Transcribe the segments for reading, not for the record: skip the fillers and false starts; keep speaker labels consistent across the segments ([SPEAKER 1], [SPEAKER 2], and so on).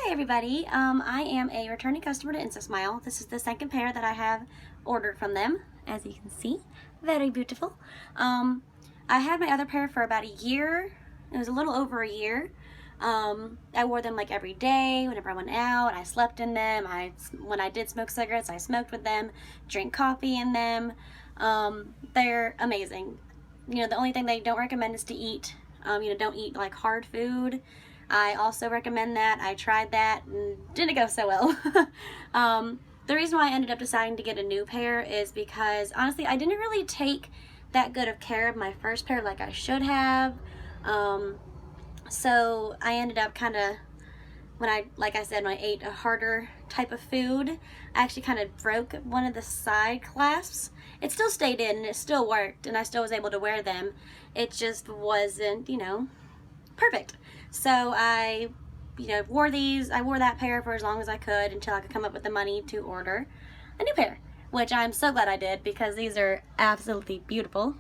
[SPEAKER 1] Hi everybody, I am a returning customer to Instasmile. This is the second pair that I have ordered from them, as you can see. Very beautiful. I had my other pair for about a year. It was a little over a year. I wore them like every day, whenever I went out. I slept in them. When I did smoke cigarettes, I smoked with them, drink coffee in them. They're amazing. You know, the only thing they don't recommend is to eat. Don't eat like hard food. I also recommend that. I tried that and didn't go so well. The reason why I ended up deciding to get a new pair is because honestly I didn't really take that good of care of my first pair like I should have. So I ended up kind of, when I ate a harder type of food, I actually kind of broke one of the side clasps. It still stayed in and it still worked and I still was able to wear them. It just wasn't, perfect. So I wore that pair for as long as I could until I could come up with the money to order a new pair, which I'm so glad I did because these are absolutely beautiful.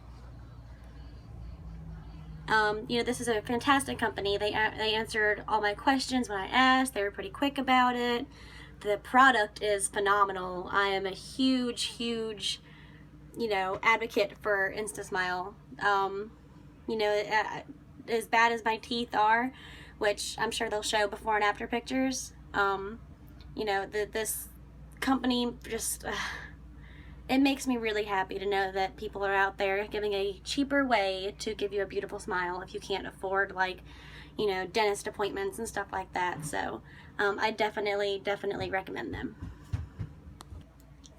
[SPEAKER 1] This is a fantastic company. They answered all my questions when I asked. They were pretty quick about it. The product is phenomenal. I am a huge advocate for Instasmile. As bad as my teeth are, which I'm sure they'll show before and after pictures, this company just, it makes me really happy to know that people are out there giving a cheaper way to give you a beautiful smile if you can't afford dentist appointments and stuff like that. So I definitely recommend them.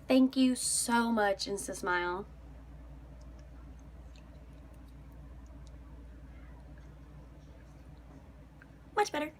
[SPEAKER 1] Thank you so much, Instasmile. Much better.